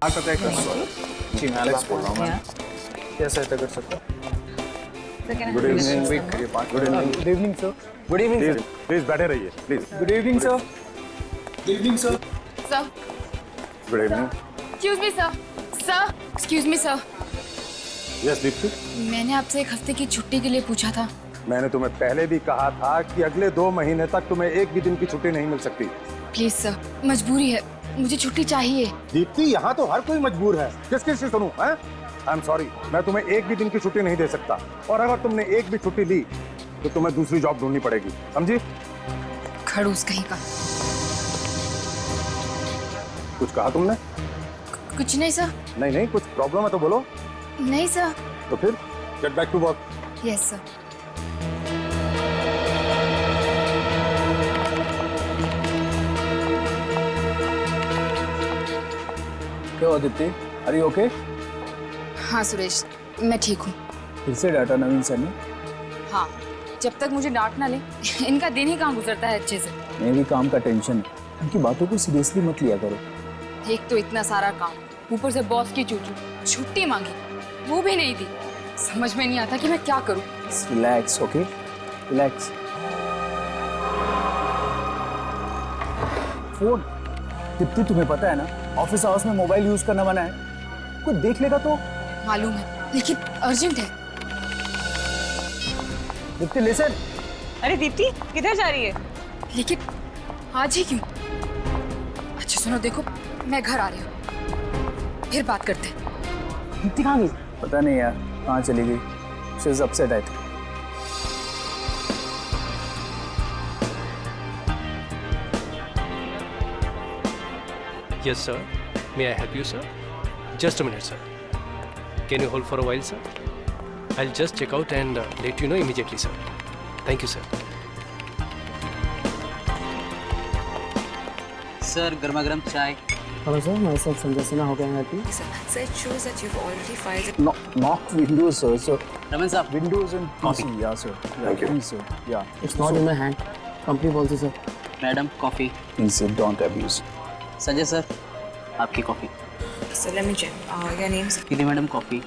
पता है जी मैं एलेक्स बोल रहा हूँ मैं क्या सहायता कर सकता हूँ? Good evening good evening good evening sir. Good evening please please बैठे रहिए please. Good evening sir. Good evening sir. Sir, good evening. excuse me, sir. Sir, excuse me, sir. Yes Deepti, मैंने आपसे एक हफ्ते की छुट्टी के लिए पूछा था। मैंने तुम्हें पहले भी कहा था कि अगले 2 महीने तक तुम्हें एक भी दिन की छुट्टी नहीं मिल सकती। प्लीज सर, मजबूरी है, मुझे छुट्टी चाहिए। दीप्ति, यहाँ तो हर कोई मजबूर है, किस किस से सुनूं? हैं? आई एम सॉरी, मैं तुम्हें एक भी दिन की छुट्टी नहीं दे सकता, और अगर तुमने एक भी छुट्टी ली तो तुम्हें दूसरी जॉब ढूंढनी पड़ेगी, समझी? खड़ूस कहीं का। कुछ कहा तुमने? कुछ नहीं सर। नहीं नहीं, कुछ प्रॉब्लम है तो बोलो। नहीं सर। तो फिर get back to work. Yes sir. क्या हुआ दीप्ति? Are you okay? हाँ सुरेश, मैं ठीक हूँ। फिर से डाटा नवीन सर ने? हाँ, जब तक मुझे डांट ना ले इनका दिन ही कहाँ गुजरता है अच्छे से। मेरी काम का टेंशन है, उनकी बातों को सीरियसली मत लिया करो। एक तो इतना सारा काम, ऊपर से बॉस की चूचू, छुट्टी मांगी, वो भी नहीं दी। समझ में नहीं आता कि मैं क्या करूँ। Relax, okay? Relax. Phone. Deepti, तुम्हें पता है ना, ऑफिस आवर्स में मोबाइल यूज करना मना है। कोई देख लेगा तो? मालूम है, लेकिन अर्जेंट है। दीप्ति लिसन। अरे दीप्ति, किधर जा रही है? लेकिन आज ही क्यों? अच्छा सुनो, देखो मैं घर आ रही हूँ, फिर बात करते हैं। दीप्ति कहाँ गई? पता नहीं यार, कहाँ चली गई। She is upset I think. Yes, sir. May I help you, sir? Just a minute, sir. Can you hold for a while, sir? I'll just check out and let you know immediately, sir. Thank you, sir. Sir, गर्मा गर्म चाय। Hello sir, myself Sanjay Sinha. How can I help you? Sir, it shows that you've already filed. Knock windows, sir. So Raman साहब, windows and PC, yeah, sir. Thank you. Please, sir. Yeah. It's not in my hand. Company policy sir. Madam coffee. Please, sir, don't abuse. Sanjay sir, आपकी coffee. So let me check. Your name, sir? कितनी madam coffee?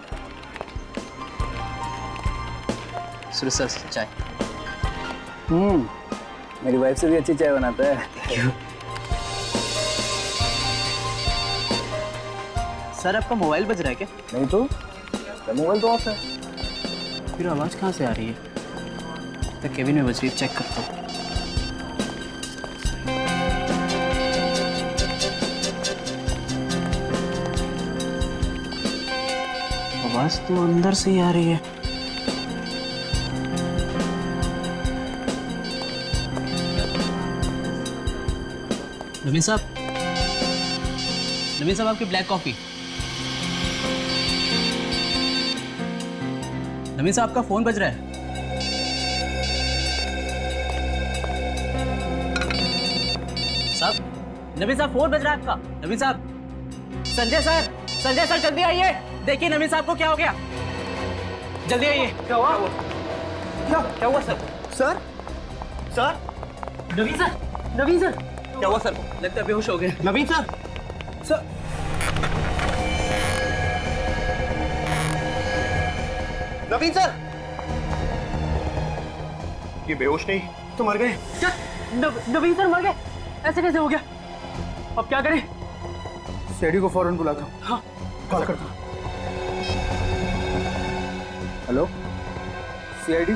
Suresh sir, चाय। मेरी wife से भी अच्छी चाय बनाता है। सर, आपका मोबाइल बज रहा है क्या? नहीं तो मोबाइल तो ऑफ है। फिर आवाज़ कहाँ से आ रही है? तो केबिन में बज रही है, चेक करता हूँ। आवाज़ तो अंदर से ही आ रही है। नवीन साहब, नवीन साहब, आपकी ब्लैक कॉफी। नवीन साहब, आपका फोन बज रहा है। साहब, नवीन साहब, फोन बज रहा है आपका। नवीन साहब, संजय सर, संजय सर, जल्दी आइए। देखिए नवीन साहब को क्या हो गया, जल्दी आइए। क्या हुआ? क्या हुआ सर? सर, सर, नवीन सर, नवीन सर, क्या हुआ सर? लगता है बेहोश हो गए। नवीन सर, सर, नवीन सर, ये बेहोश नहीं तो मर गए। क्या? नवीन सर मर गए? ऐसे कैसे हो गया? अब क्या करें? सीआईडी को फौरन बुलाता हूँ। हाँ, कॉल करता हूँ। Hello, CID.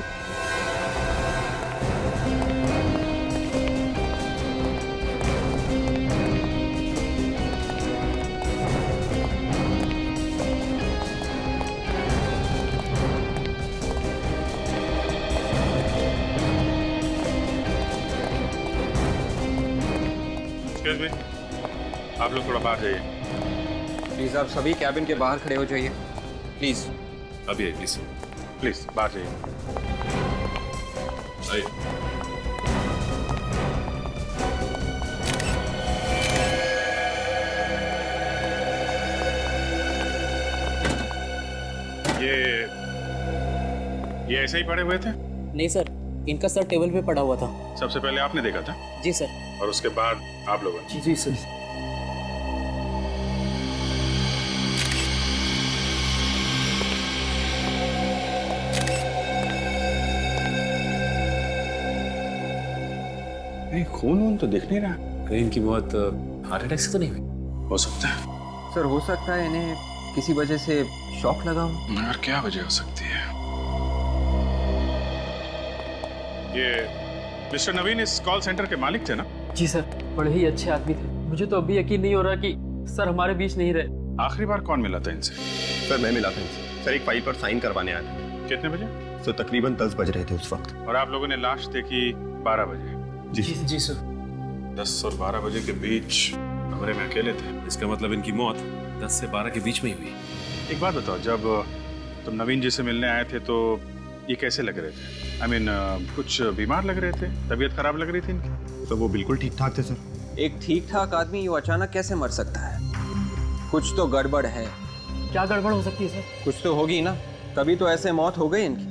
एक्सक्यूज मी, आप लोग थोड़ा बाहर जाइए। प्लीज आप सभी कैबिन के बाहर खड़े हो जाइए, प्लीज। अभी आइए प्लीज, प्लीज बाहर जाइए। आइए। ये ऐसे ही पड़े हुए थे? नहीं सर, इनका सर टेबल पे पड़ा हुआ था। सबसे पहले आपने देखा था जी सर। और उसके बाद आप लोगों ने? जी सर। नहीं, खून वून तो दिख नहीं रहा। कहीं इनकी मौत हार्ट अटैक से तो नहीं हुई? हो सकता है। सर हो सकता है इन्हें किसी वजह से शॉक लगा हो। यार क्या वजह हो सकती है? ये मिस्टर नवीन इस कॉल सेंटर के मालिक थे ना? जी सर, बड़े ही अच्छे आदमी थे। मुझे तो अभी यकीन नहीं हो रहा कि सर हमारे बीच नहीं रहे। आखिरी बार कौन मिला था इनसे? सर मैं मिला था इनसे। सर एक फाइल पर साइन करवाने आया था। कितने बजे? सर तकरीबन 10 बज रहे थे उस वक्त। और आप लोगों ने लाश देखी 12 बजे? जी सर। 10 और 12 बजे के बीच कमरे में अकेले थे। इसका मतलब इनकी मौत 10 से 12 के बीच में ही हुई। एक बात बताओ, जब तुम नवीन जी से मिलने आए थे तो ये कैसे लग रहे थे? I mean, कुछ बीमार लग रहे थे? तबीयत खराब लग रही थी इनकी? तो वो बिल्कुल ठीक ठाक थे सर। एक ठीक ठाक आदमी यूँ अचानक कैसे मर सकता है? कुछ तो गड़बड़ है। क्या गड़बड़ हो सकती है सर? कुछ तो होगी ना, तभी तो ऐसे मौत हो गई इनकी।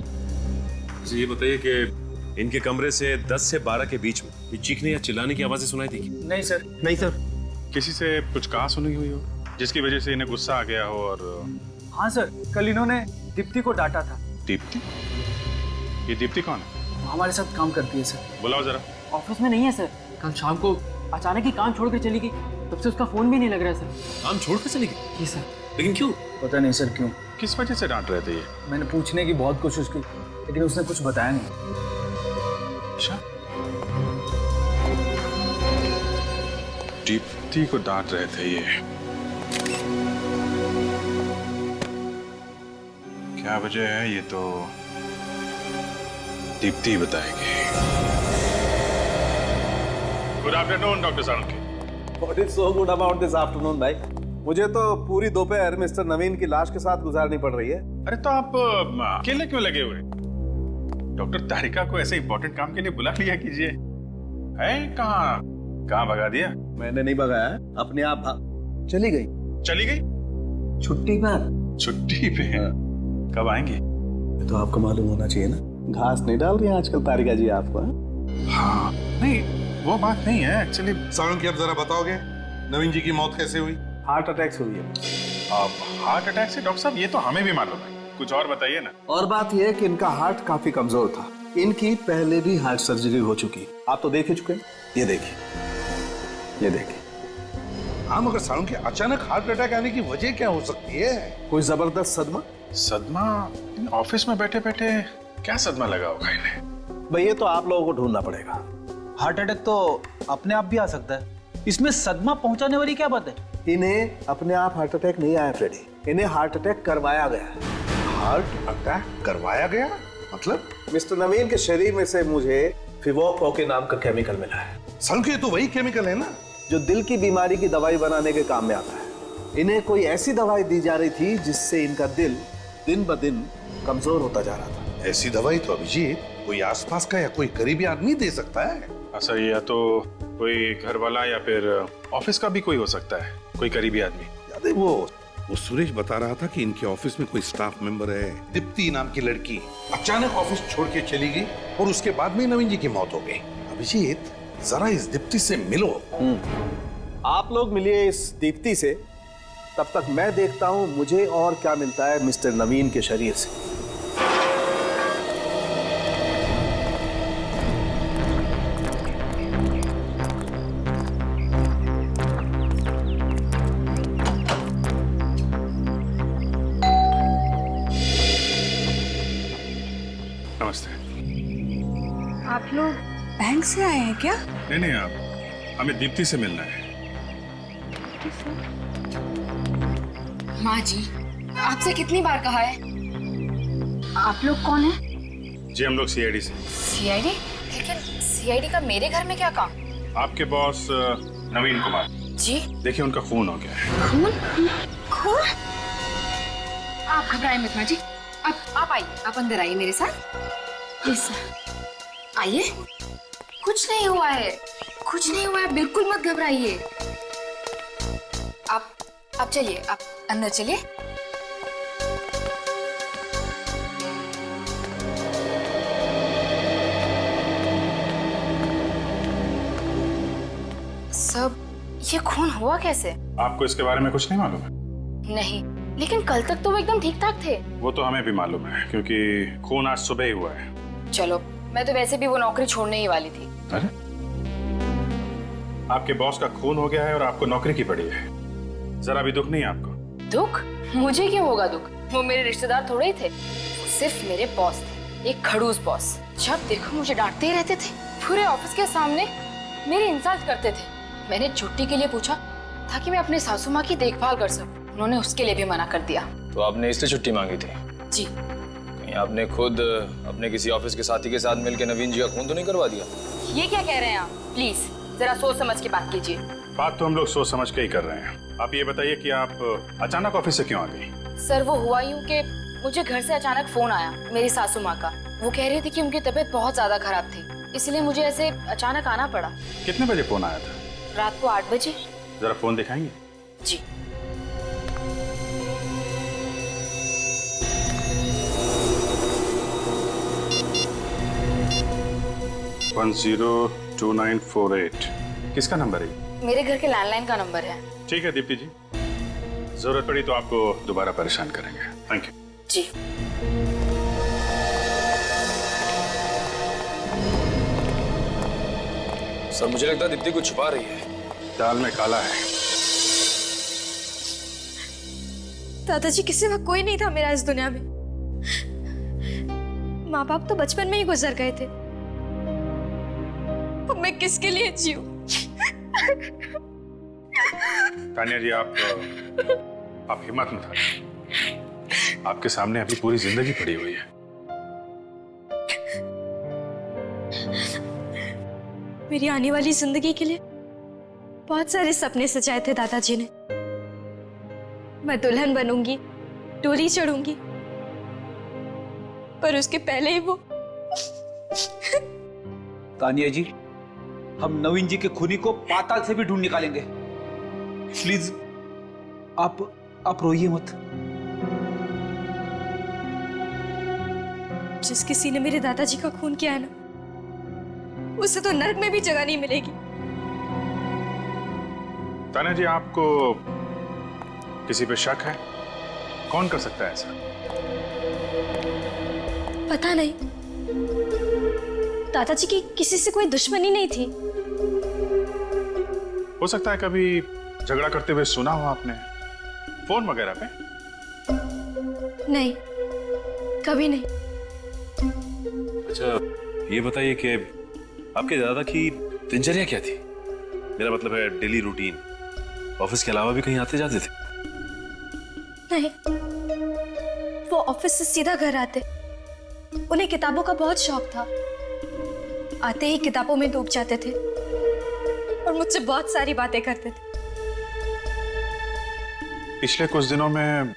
मुझे ये बताइए कि इनके कमरे से 10 से 12 के बीच में ये चीखने या चिल्लाने की आवाजें सुनाई थी? नहीं सर। नहीं सर। किसी से कुछ कहा सुनी हुई हो जिसकी वजह से इन्हें गुस्सा आ गया हो? और हाँ सर, कल इन्होंने दीप्ति को डांटा था। दीप्ति? ये दीप्ति कौन है? वो हमारे साथ काम करती है सर। बुलाओ जरा। ऑफिस में नहीं है सर। कल शाम को अचानक ही काम छोड़ कर चली गई, तब से उसका फोन भी नहीं लग रहा है सर। काम छोड़ कर चली गई? जी सर। लेकिन क्यों? पता नहीं सर क्यों। किस वजह से डांट रहे थे ये? मैंने पूछने की बहुत कोशिश की, लेकिन उसने कुछ बताया नहीं। अच्छा, दीप्ति को डांट रहे थे ये। क्या वजह है ये तो दीप्ति ही बताएगी। Good afternoon doctor Salunkhe. What is so good about this afternoon, भाई? मुझे तो पूरी दोपहर मिस्टर नवीन की लाश के साथ गुजारनी पड़ रही है। अरे तो आप अकेले क्यों लगे हुए? डॉक्टर तारिका को ऐसे इंपॉर्टेंट काम के लिए बुला लिया कीजिए। है कहाँ भगा दिया? मैंने नहीं भगाया, अपने आप चली गई। चली गई? छुट्टी पर। छुट्टी पे? कब आएंगी? तो आपको मालूम होना चाहिए ना, घास नहीं डाल रही हैं आजकल तारिका जी आपको। हाँ, नहीं वो बात नहीं है एक्चुअली। साळुंखे, अब जरा बताओगे नवीन जी की मौत कैसे हुई? हार्ट अटैक से हुई है। अब हार्ट अटैक से? डॉक्टर साहब ये तो हमें भी मालूम है, कुछ और बताइए ना। और बात यह है कि इनका हार्ट काफी कमजोर था। इनकी पहले भी हार्ट सर्जरी हो चुकी, आप तो देख ही चुके हैं। ये देखिए। हाँ, मगर साळुंखे अचानक हार्ट अटैक आने की वजह क्या हो सकती है? कोई जबरदस्त सदमा? सदमा? ऑफिस में बैठे बैठे क्या सदमा लगा होगा इन्हें? भाई ये तो आप लोगों को ढूंढना पड़ेगा। हार्ट अटैक तो अपने आप भी आ सकता है, इसमें सदमा पहुंचाने वाली क्या बात है? इन्हें अपने आप हार्ट अटैक नहीं आया फ्रेडी, इन्हें हार्ट अटैक करवाया गया। हार्ट अटैक करवाया गया? मतलब? मिस्टर नवीन के शरीर में से मुझे फिवोको के नाम का केमिकल मिला है। साळुंखे, तो वही केमिकल है ना जो दिल की बीमारी की दवाई बनाने के काम में आता है। इन्हें कोई ऐसी दवाई दी जा रही थी जिससे इनका दिल दिन ब दिन कमजोर होता जा रहा था। ऐसी दवाई तो अभिजीत कोई आसपास का या कोई करीबी आदमी दे सकता है। अच्छा, ये या तो कोई घर वाला या फिर ऑफिस का भी कोई हो सकता है, कोई करीबी आदमी। याद है वो सुरेश बता रहा था कि इनके ऑफिस में कोई स्टाफ मेंबर है, दीप्ति नाम की लड़की, अचानक ऑफिस छोड़ के चली गई और उसके बाद में नवीन जी की मौत हो गई। अभिजीत, जरा इस दीप्ति से मिलो। आप लोग मिलिए इस दीप्ति से, तब तक मैं देखता हूं मुझे और क्या मिलता है मिस्टर नवीन के शरीर से। नमस्ते। आप लोग बैंक से आए हैं क्या? नहीं, आप हमें दीप्ति से मिलना है। माँ जी, आपसे कितनी बार कहा है? आप लोग कौन हैं? जी हम लोग सीआईडी से। सीआईडी? लेकिन सीआईडी का मेरे घर में क्या काम? आपके बॉस नवीन कुमार जी? देखिए उनका खून हो गया है। खून? आप घबराएं मत माँ जी, आप आइए, आप अंदर आइए मेरे साथ। प्लीज आइए। कुछ नहीं हुआ है, बिल्कुल मत घबराइए। आप चलिए, आप अंदर चलिए। सब ये खून हुआ कैसे? आपको इसके बारे में कुछ नहीं मालूम है? नहीं, लेकिन कल तक तो वो एकदम ठीक ठाक थे। वो तो हमें भी मालूम है क्योंकि खून आज सुबह ही हुआ है। चलो, मैं तो वैसे भी वो नौकरी छोड़ने ही वाली थी। अरे आपके बॉस का खून हो गया है और आपको नौकरी की पड़ी है। जरा भी दुख नहीं है आपको? दुख? मुझे क्यों होगा दुख? वो मेरे रिश्तेदार थोड़े ही थे, सिर्फ मेरे बॉस थे, एक खड़ूस बॉस। जब देखो मुझे डांटते ही रहते थे, पूरे ऑफिस के सामने मेरी इंसल्ट करते थे। मैंने छुट्टी के लिए पूछा ताकि मैं अपने सासू माँ की देखभाल कर सकूं, उन्होंने उसके लिए भी मना कर दिया। तो आपने इसलिए छुट्टी मांगी थी? जी। कहीं आपने खुद अपने किसी ऑफिस के साथी के साथ मिलकर नवीन जी का खून तो नहीं करवा दिया? ये क्या कह रहे हैं आप? प्लीज जरा सोच समझ के बात कीजिए। बात तो हम लोग सोच समझ के ही कर रहे हैं। आप ये बताइए कि आप अचानक ऑफिस से क्यों आ गई? सर वो हुआ यूं कि मुझे घर से अचानक फोन आया मेरी सासू माँ का। वो कह रही थी कि उनकी तबीयत बहुत ज्यादा खराब थी, इसलिए मुझे ऐसे अचानक आना पड़ा। कितने बजे फोन आया था? रात को 8 बजे। जरा फोन दिखाएंगे? जी। वन 02948 किसका नंबर है? मेरे घर के लैंडलाइन का नंबर है। ठीक है दीप्ति जी, जरूरत पड़ी तो आपको दोबारा परेशान करेंगे। Thank you. जी। सर मुझे लगता है दीप्ति कुछ छुपा रही है। दाल में काला है। दादाजी के सिवा कोई नहीं था मेरा इस दुनिया में। माँ बाप तो बचपन में ही गुजर गए थे, अब मैं किसके लिए जीऊं? तानिया जी आप हिम्मत मत हारिए। आपके सामने अभी पूरी जिंदगी पड़ी हुई है। मेरी आने वाली जिंदगी के लिए बहुत सारे सपने सजाए थे दादाजी ने। मैं दुल्हन बनूंगी, डोली चढ़ूंगी, पर उसके पहले ही वो। तानिया जी, हम नवीन जी के खूनी को पाताल से भी ढूंढ निकालेंगे। प्लीज आप रोइए मत। जिस किसी ने मेरे दादाजी का खून किया है ना, उसे तो नर्क में भी जगह नहीं मिलेगी। तानिया जी आपको किसी पे शक है? कौन कर सकता है ऐसा? पता नहीं, दादाजी की किसी से कोई दुश्मनी नहीं थी। हो सकता है कभी झगड़ा करते हुए सुना हो आपने, फोन वगैरह पे? नहीं, कभी नहीं। अच्छा ये बताइए कि आपके दादा की दिनचर्या क्या थी? मेरा मतलब है डेली रूटीन। ऑफिस के अलावा भी कहीं आते जाते थे? नहीं, वो ऑफिस से सीधा घर आते। उन्हें किताबों का बहुत शौक था, आते ही किताबों में डूब जाते थे और मुझसे बहुत सारी बातें करते थे। पिछले कुछ दिनों में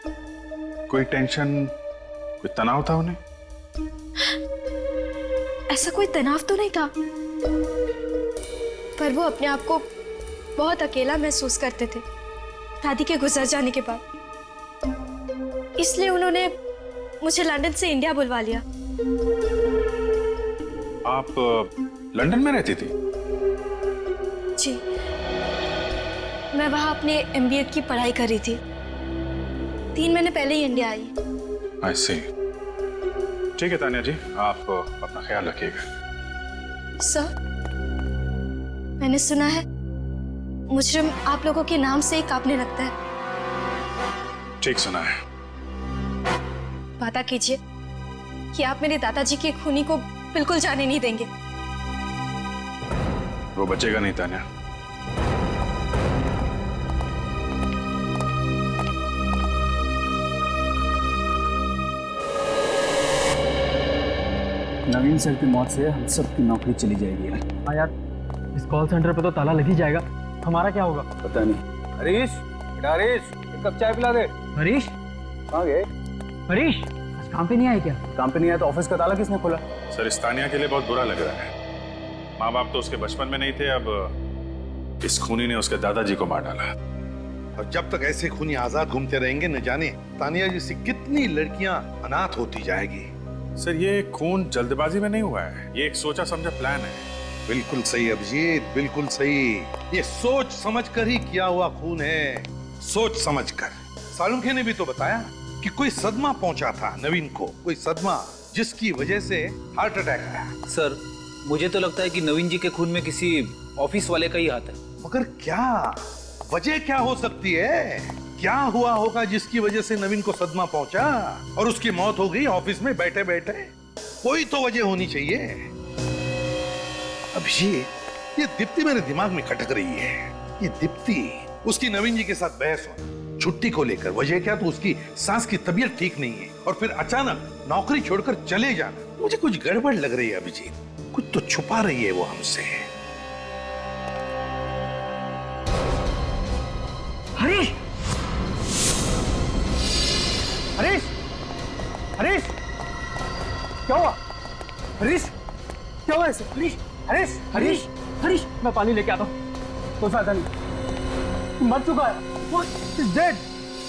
कोई टेंशन, कोई तनाव था उन्हें? ऐसा कोई तनाव तो नहीं था, पर वो अपने आप को बहुत अकेला महसूस करते थे दादी के गुजर जाने के बाद। इसलिए उन्होंने मुझे लंदन से इंडिया बुलवा लिया। आप लंदन में रहती थी? जी, मैं वहां अपने MBA की पढ़ाई कर रही थी। 3 महीने पहले ही इंडिया आई। I see। ठीक है तानिया जी, आप अपना ख्याल रखिएगा। सर, मैंने सुना है मुजरिम आप लोगों के नाम से ही कांपने लगता है। ठीक सुना है। वादा कीजिए कि आप मेरे दादाजी के खूनी को बिल्कुल जाने नहीं देंगे। वो बचेगा नहीं तानिया। नवीन सर की मौत से हम सबकी नौकरी चली जाएगी। हाँ यार, इस कॉल सेंटर पे तो ताला लग ही जाएगा। हमारा क्या होगा? पता नहीं। हरीश, बेटा हरीश, एक कप चाय पिला दे। हरीश? कहाँ गए? हरीश आज काम पे नहीं आए क्या? काम पे नहीं आया तो ऑफिस का ताला किसने खोला? सर इस तानिया के लिए बहुत बुरा लग रहा है। माँ बाप तो उसके बचपन में नहीं थे, अब इस खूनी ने उसके दादाजी को मार डाला। और जब तक ऐसे खूनी आजाद घूमते रहेंगे, न जाने तानिया जैसी कितनी लड़कियां अनाथ होती जाएगी। सर ये खून जल्दबाजी में नहीं हुआ है, ये एक सोचा समझा प्लान है। बिल्कुल सही अभिजीत, बिल्कुल सही। ये सोच समझकर ही किया हुआ खून है, सोच समझकर। सालुंखे ने भी तो बताया कि कोई सदमा पहुंचा था नवीन को, कोई सदमा जिसकी वजह से हार्ट अटैक आया। सर, मुझे तो लगता है कि नवीन जी के खून में किसी ऑफिस वाले का ही हाथ है। मगर क्या वजह क्या हो सकती है? क्या हुआ होगा जिसकी वजह से नवीन को सदमा पहुंचा और उसकी मौत हो गई ऑफिस में बैठे बैठे? कोई तो वजह होनी चाहिए। अभिजीत, ये दीप्ति मेरे दिमाग में खटक रही है। ये दीप्ति, उसकी नवीन जी के साथ बहस होना, छुट्टी को लेकर, वजह क्या तो उसकी सास की तबीयत ठीक नहीं है और फिर अचानक नौकरी छोड़कर चले जाना। मुझे कुछ गड़बड़ लग रही है अभिजीत, कुछ तो छुपा रही है वो हमसे। हरीश! हरीश! हरीश! क्या हुआ? हरीश! क्या हुआ ऐसे? हरीश! हरीश! हरीश! हरीश! मैं पानी लेके आता हूँ। कोई फायदा नहीं, मर चुका है। वो इज डेड।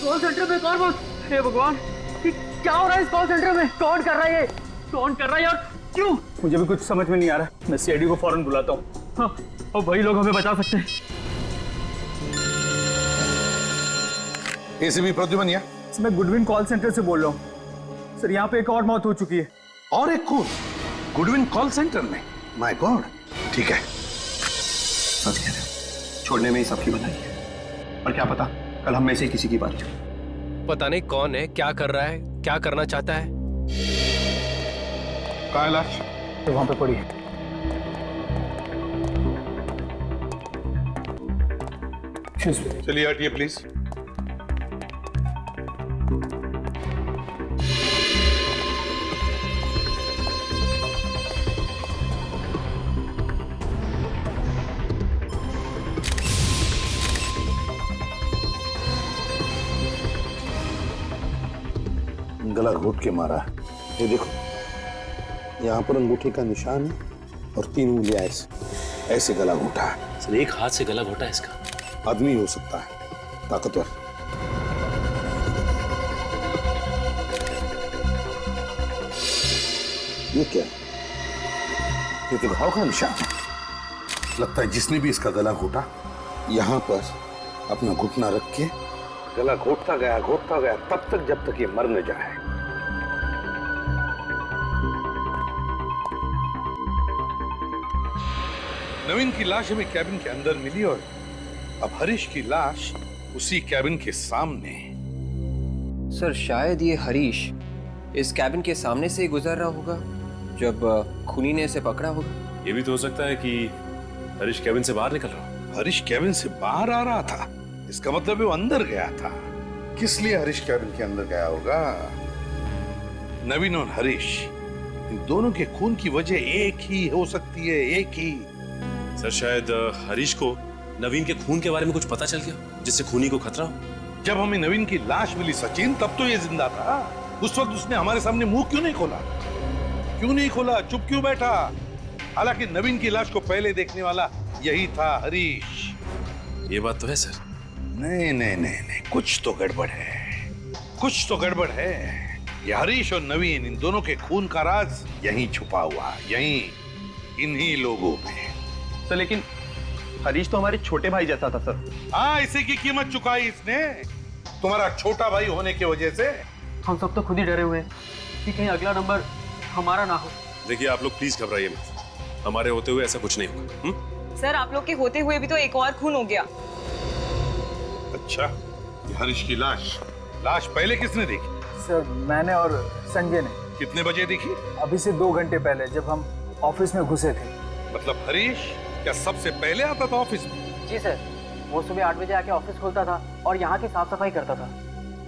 कॉल सेंटर में कौन बोल? हे भगवान, क्या हो रहा है इस कॉल सेंटर में? कौन कर रहा है ये? कौन कर रहा है और क्यों? मुझे भी कुछ समझ में नहीं आ रहा। मैं सीआईडी को फौरन बुलाता हूँ। हाँ, और वही लोग हमें बचा सकते हैं। एसीपी प्रद्युमन, मैं गुडविन कॉल सेंटर से बोल रहा हूँ सर। यहाँ पे एक और मौत हो चुकी है। और एक खून गुडविन कॉल सेंटर में? My God. ठीक है, सच कह रहे हो, छोड़ने में ही सबकी भलाई है। और क्या पता कल हम में से किसी की बात हो। पता नहीं कौन है, क्या कर रहा है, क्या करना चाहता है। कहाँ है लाश? तो वहां पे पड़ी है। चलिए हटिए प्लीज। गला घोट के मारा। ये देखो, यहाँ पर अंगूठे का निशान है और 3 उंगलियां ऐसे गला घोटा है। सर, एक हाथ से गला घोटा है इसका। आदमी हो सकता है, ताकतवर। ये क्या है? ये तो घाव का निशान है। लगता है जिसने भी इसका गला घोटा, यहाँ पर अपना घुटना रख के गला घोटता गया तब तक जब तक ये मर न जाए। नवीन की लाश हमें कैबिन के अंदर मिली और अब हरीश की लाश उसी कैबिन के सामने। सर, शायद ये हरीश इस कैबिन के सामने से ही गुजर रहा होगा जब खूनी ने इसे पकड़ा होगा। ये भी तो हो सकता है कि हरीश कैबिन से बाहर निकल रहा हो। हरीश कैबिन से बाहर आ रहा था, इसका मतलब वो अंदर गया था। किस लिए हरीश कैबिन के अंदर गया होगा? नवीन और हरीश, इन दोनों के खून की वजह एक ही हो सकती है, एक ही। सर, शायद हरीश को नवीन के खून के बारे में कुछ पता चल गया जिससे खूनी को खतरा हो। जब हमें नवीन की लाश मिली सचिन, तब तो ये जिंदा था। उस वक्त उसने हमारे सामने मुंह क्यों नहीं खोला? चुप क्यों बैठा? हालांकि नवीन की लाश को पहले देखने वाला यही था, हरीश। ये बात तो है सर। नहीं, कुछ तो गड़बड़ है। ये हरीश और नवीन, इन दोनों के खून का राज यहीं छुपा हुआ, यहीं इन्हीं लोगों में। सर, लेकिन हरीश तो हमारे छोटे भाई जैसा था सर। हाँ, इसी की कीमत चुकाई इसने, तुम्हारा छोटा भाई होने की वजह से। हम सब तो खुद ही डरे हुए हैं कि कहीं अगला नंबर हमारा ना हो। देखिए, आप लोग प्लीज घबराइए मत। हमारे होते हुए ऐसा कुछ नहीं होगा। सर, आप लोग के होते हुए भी तो एक और खून हो गया। अच्छा, ये हरीश की लाश पहले किसने देखी? सर, मैंने और संजय ने। कितने बजे देखी? अभी से 2 घंटे पहले, जब हम ऑफिस में घुसे थे। मतलब हरीश क्या सबसे पहले आता था ऑफिस में? जी सर, वो सुबह 8 बजे आके ऑफिस खोलता था और यहाँ की साफ सफाई करता था।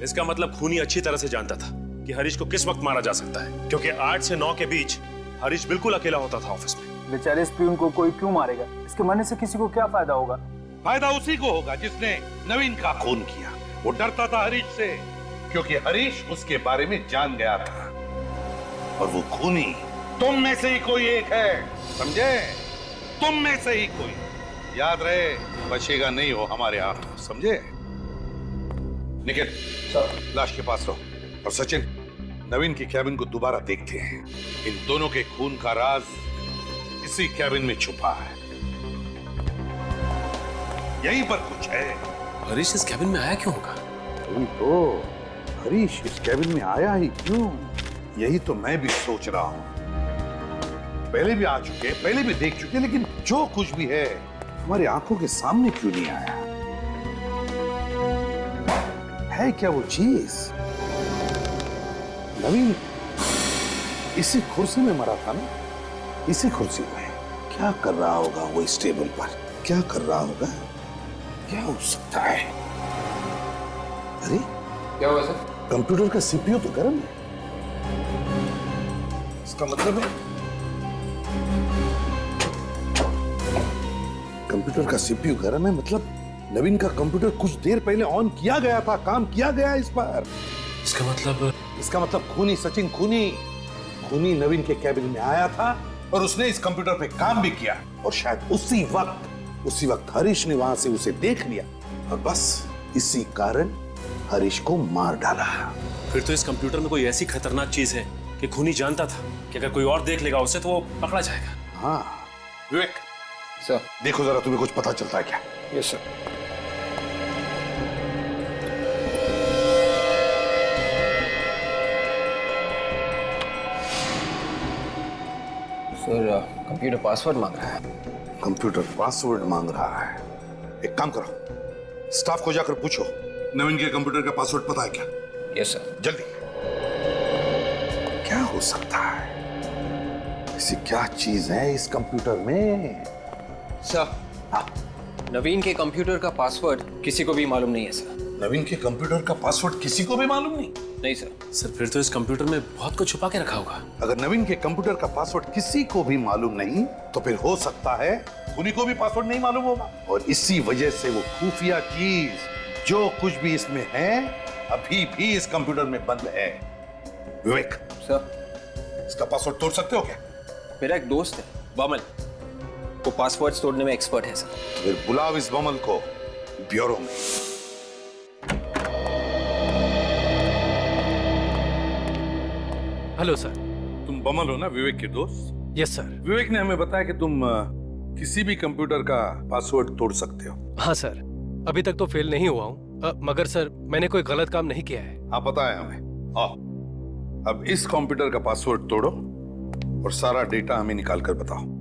इसका मतलब खूनी अच्छी तरह से जानता था कि हरीश को किस वक्त मारा जा सकता है, क्योंकि 8 से 9 के बीच हरीश बिल्कुल अकेला होता था ऑफिस में। बेचारे इस प्यून को कोई क्यों मारेगा? इसके मरने से किसी को क्या फायदा होगा? फायदा उसी को होगा जिसने नवीन का खून किया। वो डरता था हरीश से, क्योंकि हरीश उसके बारे में जान गया था। और वो खूनी तुम में से ही कोई एक है, समझे? तुम में से ही कोई। याद रहे, बचेगा नहीं हो हमारे हाथ, समझे? निखिल, लाश के पास रहो। और सचिन, नवीन की कैबिन को दोबारा देखते हैं। इन दोनों के खून का राज इसी कैबिन में छुपा है, यहीं पर कुछ है। हरीश इस कैबिन में आया क्यों होगा? वही तो, हरीश इस कैबिन में आया ही क्यों? यही तो मैं भी सोच रहा हूं। पहले भी आ चुके, पहले भी देख चुके, लेकिन जो कुछ भी है हमारी आंखों के सामने क्यों नहीं आया? है क्या वो चीज? नवीन इसी कुर्सी में मरा था ना? इसी कुर्सी में क्या कर रहा होगा वो इस टेबल पर? क्या कर रहा होगा? क्या हो सकता है? अरे क्या हुआ सर? कंप्यूटर का सीपीयू तो गर्म है। इसका मतलब है कंप्यूटर का सीपीयू गर्म है, मतलब नवीन का कंप्यूटर कुछ देर पहले ऑन किया गया था, काम किया गया इस पर। इसका मतलब खूनी सचिन खूनी नवीन के कैबिन में आया था और उसने इस कंप्यूटर पे काम भी किया, और शायद उसी वक्त हरीश ने वहां से उसे देख लिया और बस इसी कारण हरीश को मार डाला। फिर तो इस कंप्यूटर में कोई ऐसी खतरनाक चीज है कि खूनी जानता था कि अगर कोई और देख लेगा उसे तो वो पकड़ा जाएगा। हाँ विवेक सर, देखो जरा, तुम्हें कुछ पता चलता है क्या? Yes sir. Sir computer password मांग रहा है। कंप्यूटर पासवर्ड मांग रहा है? एक काम करो, स्टाफ को जाकर पूछो नवीन के कंप्यूटर का पासवर्ड पता है क्या? Yes sir. जल्दी। क्या हो सकता है? ऐसी क्या चीज है इस कंप्यूटर में? सर, हाँ, नवीन के कंप्यूटर का पासवर्ड किसी को भी मालूम नहीं है सर। नवीन के कंप्यूटर का पासवर्ड किसी को भी मालूम नहीं? नहीं सर। सर फिर तो इस कंप्यूटर में बहुत कुछ छुपा के रखा होगा। अगर नवीन के कंप्यूटर का पासवर्ड किसी को भी मालूम नहीं तो फिर हो सकता है खूनी को भी पासवर्ड नहीं मालूम होगा, और इसी वजह से वो खुफिया चीज जो कुछ भी इसमें है अभी भी इस कंप्यूटर में बंद है। विवेक सर, इसका पासवर्ड तोड़ सकते हो क्या? मेरा एक दोस्त है बमल, वो पासवर्ड तोड़ने में एक्सपर्ट है सर। फिर बुलाओ इस बमल को ब्यूरो में। Hello sir. तुम बमल हो ना, विवेक के दोस्त? Yes sir. विवेक ने हमें बताया कि तुम किसी भी कंप्यूटर का पासवर्ड तोड़ सकते हो। हाँ सर, अभी तक तो फेल नहीं हुआ हूँ, मगर सर मैंने कोई गलत काम नहीं किया है। हाँ पता है हमें। आओ अब इस कंप्यूटर का पासवर्ड तोड़ो और सारा डेटा हमें निकाल कर बताओ।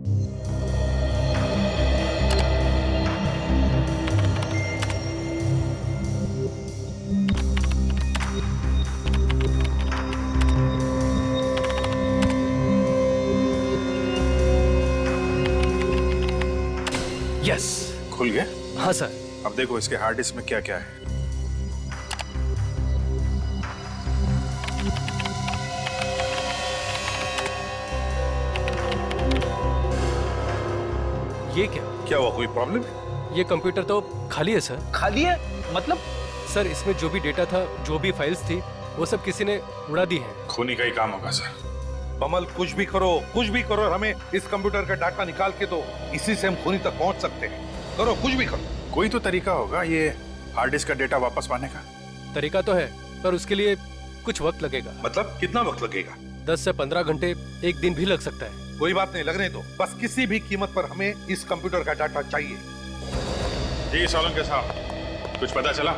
यस। खुल गया? हाँ सर। अब देखो इसके हार्ड डिस्क में क्या क्या है। ये क्या हुआ? कोई प्रॉब्लम है? ये कंप्यूटर तो खाली है सर। खाली है मतलब? सर इसमें जो भी डेटा था, जो भी फाइल्स थी, वो सब किसी ने उड़ा दी है। खूनी का ही काम होगा सर। बमल कुछ भी करो, हमें इस कंप्यूटर का डाटा निकाल के दो, इसी से हम खूनी तक पहुंच सकते हैं। करो, कुछ भी करो। कोई तो तरीका होगा ये हार्ड डिस्क का डेटा वापस पाने का। तरीका तो है, पर उसके लिए कुछ वक्त लगेगा। मतलब कितना वक्त लगेगा? 10 से 15 घंटे, एक दिन भी लग सकता है। कोई बात नहीं, लगने दो। बस किसी भी कीमत पर हमें इस कंप्यूटर का डाटा चाहिए। जी सोलंकी साहब, कुछ पता चला?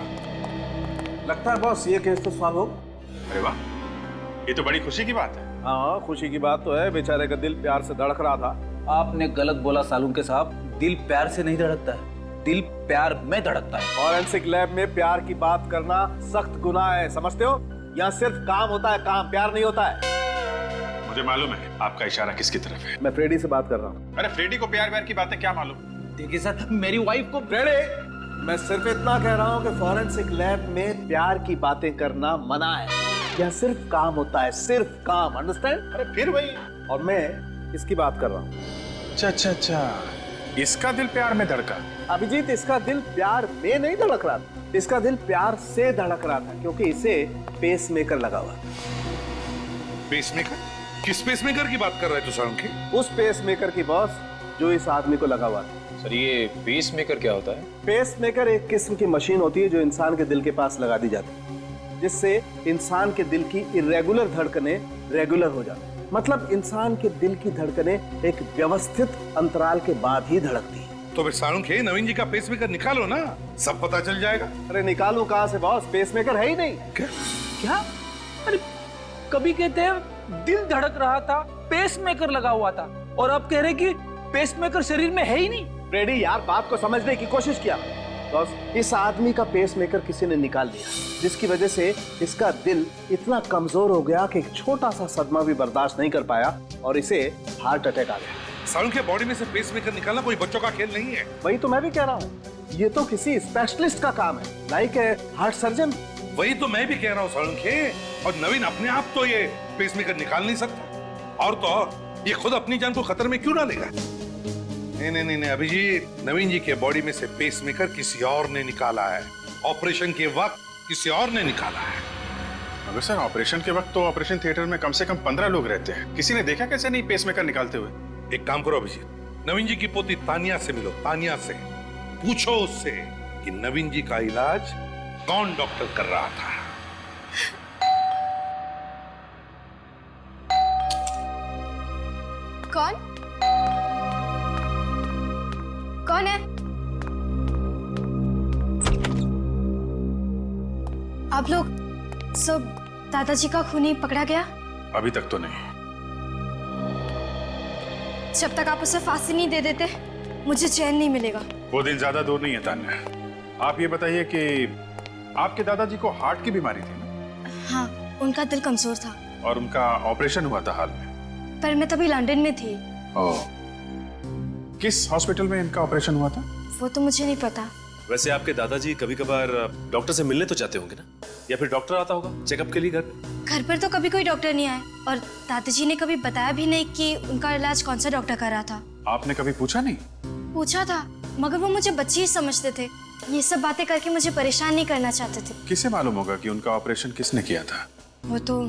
लगता है बॉस ये केस तो सॉल्व हो। अरे वाह, ये तो बड़ी खुशी की बात है। हाँ खुशी की बात तो है, बेचारे का दिल प्यार से धड़क रहा था। आपने गलत बोला सालुंके साहब, दिल प्यार से नहीं धड़कता है, दिल प्यार में धड़कता है। फॉरेंसिक लैब में प्यार की बात करना सख्त गुनाह है, समझते हो? यहाँ सिर्फ काम होता है, काम, प्यार नहीं होता है। मुझे मालूम है आपका इशारा किसकी तरफ है। मैं फ्रेडी से बात कर रहा हूँ। अरे फ्रेडी को प्यार व्यार की बातें क्या मालूम? देखिए सर, मेरी वाइफ को फ्रेडी, मैं सिर्फ इतना कह रहा हूँ कि फॉरेंसिक लैब में प्यार की बातें करना मना है। यहाँ सिर्फ काम होता है, सिर्फ काम, अंडरस्टैंड? अरे फिर वही, और मैं इसकी बात कर रहा हूँ। अच्छा, इसका दिल प्यार में धड़का। अभिजीत, इसका दिल प्यार में नहीं धड़क रहा था, इसका दिल प्यार से धड़क रहा था, क्योंकि इसे पेस मेकर लगा हुआ। Pacemaker? किस पेस मेकर की बात कर रहे हो सोलंकी? उस पेस मेकर की बॉस जो इस आदमी को लगा हुआ था। सर ये पेस मेकर क्या होता है? पेस मेकर एक किस्म की मशीन होती है जो इंसान के दिल के पास लगा दी जाती है, जिससे इंसान के दिल की इरेगुलर धड़कनें रेगुलर हो जाती है। मतलब इंसान के दिल की धड़कनें एक व्यवस्थित अंतराल के बाद ही धड़कती है। तो फिर सोलंकी, नवीन जी का पेस मेकर निकालो ना, सब पता चल जाएगा। अरे निकालूं कहां से बॉस, पेस मेकर है ही नहीं। क्या? अरे कभी कहते हैं दिल धड़क रहा था, पेस मेकर लगा हुआ था, और अब कह रहे कि पेस मेकर शरीर में है ही नहीं। फ्रेडी यार, बात को समझने की कोशिश किया। बॉस, इस आदमी का पेसमेकर किसी ने निकाल दिया, जिसकी वजह से इसका दिल इतना कमजोर हो गया कि एक छोटा सा सदमा भी बर्दाश्त नहीं कर पाया और इसे हार्ट अटैक आ गया। सारुण के बॉडी में से पेसमेकर निकालना कोई बच्चों का खेल नहीं है। वही तो मैं भी कह रहा हूँ, ये तो किसी स्पेशलिस्ट का काम है, लाइक हार्ट सर्जन। वही तो मैं भी कह रहा हूँ सारुण के। और नवीन अपने आप तो ये पेसमेकर निकाल नहीं सकता, और तो और ये खुद अपनी जान को खतरे में क्यों डालेगा? नहीं, अभिजीत, नवीन जी के बॉडी में से पेसमेकर किसी और ने निकाला है। ऑपरेशन के वक्त किसी और ने निकाला है। मगर सर, ऑपरेशन के वक्त तो ऑपरेशन थिएटर में कम से कम 15 लोग रहते हैं। किसी ने देखा कैसे नहीं पेसमेकर निकालते हुए? एक काम करो अभिजीत, नवीन जी की पोती तानिया से मिलो। तानिया से पूछो उससे कि नवीन जी का इलाज कौन डॉक्टर कर रहा था। कौन है? आप लोग सब दादाजी का खूनी पकड़ा गया? अभी तक तो नहीं। जब तक आप उसे फांसी नहीं दे देते मुझे चैन नहीं मिलेगा। वो दिन ज्यादा दूर नहीं है तान्या। आप ये बताइए कि आपके दादाजी को हार्ट की बीमारी थी ना? हाँ, उनका दिल कमजोर था और उनका ऑपरेशन हुआ था हाल में। पर मैं तभी लंदन में थी। ओह, किस हॉस्पिटल में इनका ऑपरेशन हुआ था? वो तो मुझे नहीं पता। वैसे आपके दादाजी कभी कभार डॉक्टर से मिलने तो चाहते होंगे ना, या फिर डॉक्टर आता होगा चेकअप के लिए घर पे? घर पर तो कभी कोई डॉक्टर नहीं आया और दादाजी ने कभी बताया भी नहीं कि उनका इलाज कौन सा डॉक्टर कर रहा था। आपने कभी पूछा नहीं? पूछा था, मगर वो मुझे बच्ची ही समझते थे। ये सब बातें करके मुझे परेशान नहीं करना चाहते थे। किसे मालूम होगा कि उनका ऑपरेशन किसने किया था? वो तो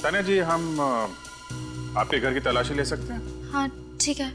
तान्या जी, हम आपके घर की तलाशी ले सकते हैं? हाँ ठीक है।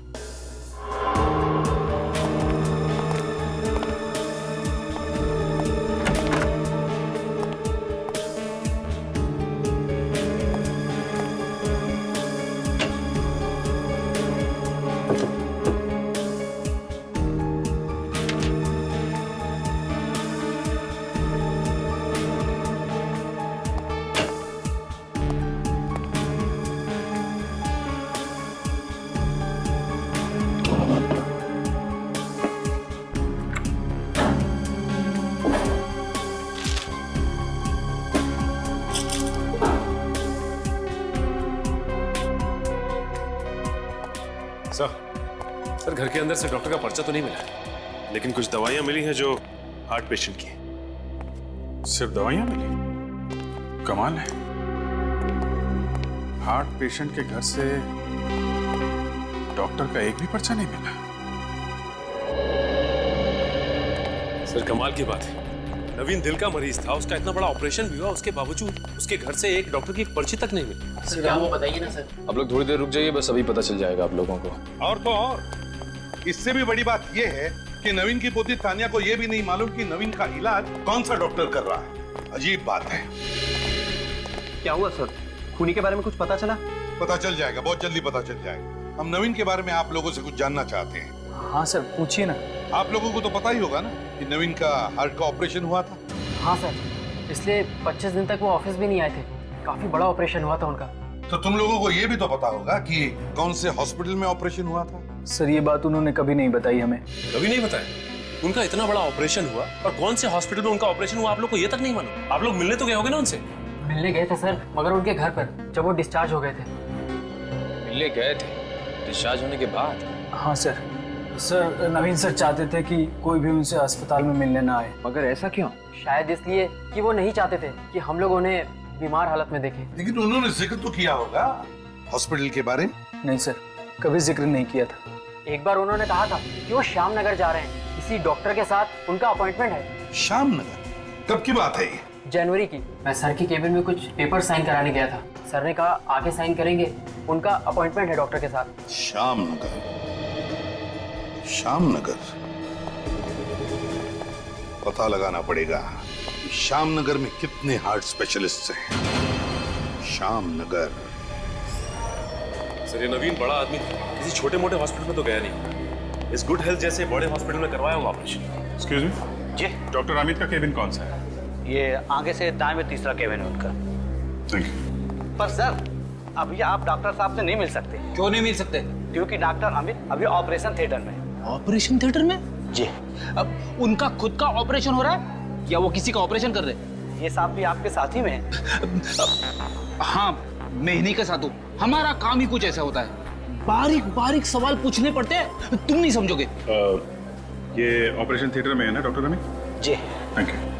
सर, घर के अंदर से डॉक्टर का पर्चा तो नहीं मिला, लेकिन कुछ दवाइयां मिली हैं जो हार्ट पेशेंट की हैं। सिर्फ दवाइयां मिली? कमाल है। हार्ट पेशेंट के घर से डॉक्टर का एक भी पर्चा नहीं मिला। सर, कमाल की बात है, नवीन दिल का मरीज था, उसका इतना बड़ा ऑपरेशन भी हुआ, उसके बावजूद उसके घर से एक डॉक्टर की एक पर्ची तक नहीं मिली। सर, क्या वो बताइए ना सर। आप लोग थोड़ी देर रुक जाइए, बस अभी पता चल जाएगा आप लोगों को। और तो और इससे भी बड़ी बात यह है कि नवीन की पोती तानिया को यह भी नहीं मालूम कि नवीन का इलाज कौन सा डॉक्टर कर रहा है। अजीब बात है। क्या हुआ सर? खूनी के बारे में कुछ पता चला? पता चल जाएगा, बहुत जल्दी पता चल जाएगा। हम नवीन के बारे में आप लोगों से कुछ जानना चाहते हैं। हाँ सर, पूछिए ना। आप लोगों को तो पता ही होगा ना कि नवीन का हार्ट का ऑपरेशन हुआ था। हाँ सर, इसलिए 25 दिन तक वो ऑफिस भी नहीं आए थे। काफी बड़ा ऑपरेशन हुआ था उनका। तो तुम लोगों को यह भी तो पता होगा कि कौन से हॉस्पिटल में ऑपरेशन हुआ था? सर, ये बात उन्होंने कभी नहीं बताई हमें। कभी नहीं बताया? उनका इतना बड़ा ऑपरेशन हुआ और कौन से हॉस्पिटल में उनका ऑपरेशन हुआ आप लोग को ये तक नहीं मालूम? आप लोग मिलने तो गए होगे ना उनसे? मिलने गए थे सर, मगर उनके घर पर, जब वो डिस्चार्ज हो गए थे। मिलने गए थे डिस्चार्ज होने के बाद? हाँ सर। सर, नवीन सर चाहते थे कि कोई भी उनसे अस्पताल में मिलने ना आए। मगर ऐसा क्यों? शायद इसलिए कि वो नहीं चाहते थे कि हम लोग उन्हें बीमार हालत में देखें। लेकिन उन्होंने जिक्र तो किया होगा हॉस्पिटल के बारे में। नहीं सर, कभी जिक्र नहीं किया था। एक बार उन्होंने कहा था कि वो श्याम नगर जा रहे हैं, किसी डॉक्टर के साथ उनका अपॉइंटमेंट है। श्याम नगर? कब की बात है ये? जनवरी की। मैं सर की केबिन में कुछ पेपर साइन कराने गया था। सर ने कहा आगे साइन करेंगे, उनका अपॉइंटमेंट है डॉक्टर के साथ। श्याम नगर, श्याम नगर। पता लगाना पड़ेगा कि श्याम नगर में कितने हार्ट स्पेशलिस्ट हैं। श्याम नगर। सर, ये नवीन बड़ा आदमी किसी छोटे मोटे हॉस्पिटल में तो गया नहीं। इस गुड हेल्थ जैसे बड़े हॉस्पिटल में करवाया होगा ऑपरेशन। एक्सक्यूज मी जी, डॉक्टर अमित का केबिन कौन सा है? ये आगे से दाएं में तीसरा केबिन है उनका। Thank you. पर सर, अभी आप डॉक्टर साहब से नहीं मिल सकते। क्यों नहीं मिल सकते? क्योंकि डॉक्टर अमित अभी ऑपरेशन थिएटर में है। ऑपरेशन थिएटर में? जी। अब उनका खुद का ऑपरेशन हो रहा है या वो किसी का ऑपरेशन कर रहे हैं? ये साहब भी आपके साथ ही में है। हाँ, मैं इन्हीं के साथ हूँ। हमारा काम ही कुछ ऐसा होता है, बारीक बारीक सवाल पूछने पड़ते हैं, तुम नहीं समझोगे। ये ऑपरेशन थिएटर में है ना डॉक्टर अमित? जी। Thank you.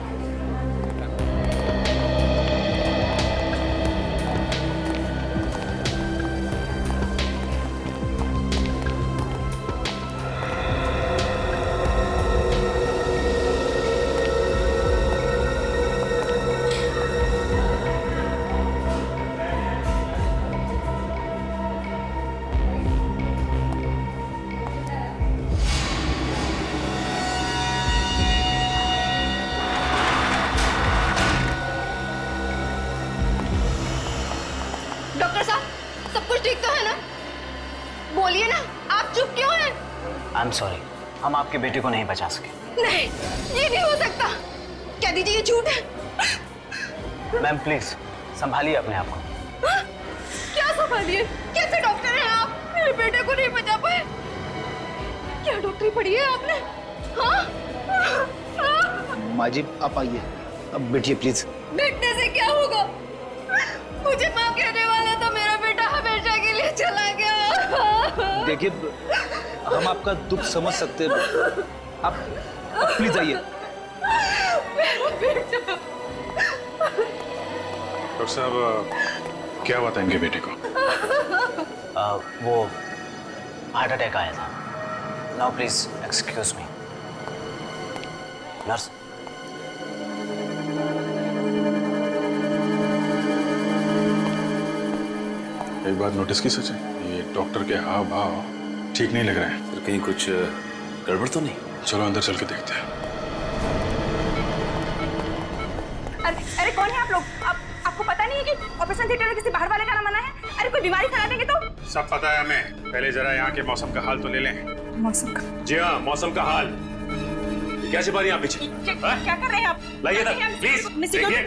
डॉक्टर साहब, सब कुछ ठीक तो है ना? बोलिए ना, आप चुप क्यों हैं? आई एम सॉरी, हम आपके बेटे को नहीं बचा सके। नहीं, ये नहीं हो सकता। कह दीजिए ये झूठ है। मैम प्लीज संभालिए अपने आप को। हाँ? क्या संभालिए? कैसे डॉक्टर हैं आप? मेरे बेटे को नहीं बचा पाए। क्या डॉक्टरी पढ़ी है आपने? हाँ? माँ जी आप आइए, अब बैठिए प्लीज। बैठने से क्या होगा? मुझे माँ कहने वाला था, मेरा बेटा हमेशा के लिए चला गया। देखिए, हम आपका दुख समझ सकते हैं, आप प्लीज आइए। मेरा बेटा। डॉक्टर साहब, क्या हुआ था इनके बेटे को? वो हार्ट अटैक आया था। Now please excuse me. Nurse. एक बात नोटिस की सच है, ये डॉक्टर के हाव भाव ठीक नहीं लग रहे हैं। फिर कहीं कुछ गड़बड़ तो नहीं? चलो अंदर चल के देखते हैं। अरे कौन है आप लोग? आपको पता नहीं है कि ऑपरेशन थिएटर में किसी बाहर वाले का ना मना है? अरे कोई बीमारी फैला देंगे तो? सब पता है हमें, पहले जरा यहाँ के मौसम का हाल तो ले लें। मौसम का? जी हाँ, मौसम का हाल। क्या छिपा रही हैं आप पीछे? क्या कर रहे हैं आप? लाइए ना, प्लीज देखिए।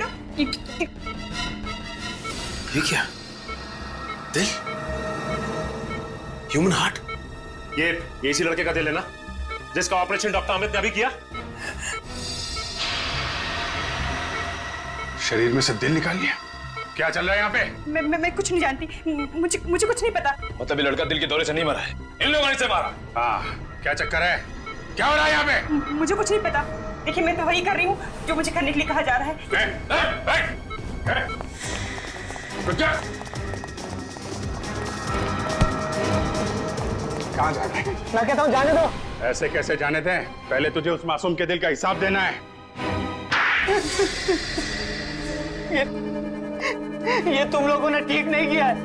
ये क्या? दिल? Human heart? ये इसी लड़के का दिल है ना, जिसका ऑपरेशन डॉक्टर अमित ने अभी किया? शरीर में से दिल निकाल लिया? क्या चल रहा है यहाँ पे? मैं कुछ नहीं जानती, मुझे कुछ नहीं पता। मतलब ये लड़का दिल के दौरे से नहीं मरा है, इन लोगों ने इसे मारा। हाँ, क्या चक्कर है? क्या हो रहा है यहाँ पे? मुझे कुछ नहीं पता। देखिए मैं तो वही कर रही हूँ जो मुझे करने के लिए कहा जा रहा है। कहाँ जा रहे हैं? मैं कहता हूँ जाने दो। ऐसे कैसे जाने दें? पहले तुझे उस मासूम के दिल का हिसाब देना है। ये तुम लोगों ने ठीक नहीं किया है।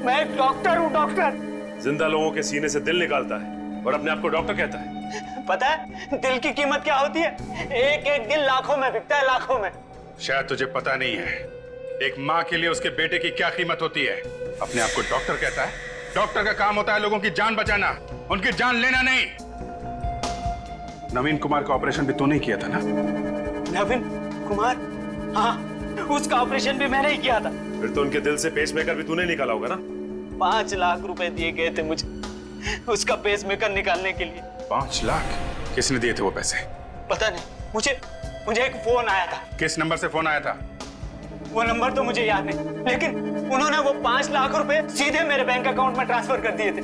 मैं एक डॉक्टर हूँ, डॉक्टर। जिंदा लोगों के सीने से दिल निकालता है और अपने आप को डॉक्टर कहता है। पता है दिल की कीमत क्या होती है? एक एक दिल लाखों में बिकता है, लाखों में। शायद तुझे पता नहीं है, एक माँ के लिए उसके बेटे की क्या कीमत होती है। अपने आप को डॉक्टर कहता है। डॉक्टर का काम होता है लोगों की जान बचाना, उनकी जान लेना नहीं। नवीन कुमार का ऑपरेशन भी तूने किया था ना? नवीन कुमार? हाँ, उसका ऑपरेशन भी मैंने ही किया था। फिर तो उनके दिल से पेसमेकर भी तूने निकाला होगा ना? 5 लाख रुपए दिए गए थे मुझे उसका पेसमेकर निकालने के लिए। 5 लाख? किसने दिए थे वो पैसे? पता नहीं, मुझे एक फोन आया था। किस नंबर से फोन आया था? वो नंबर तो मुझे याद नहीं, लेकिन उन्होंने वो 5 लाख रुपए सीधे मेरे बैंक अकाउंट में ट्रांसफर कर दिए थे।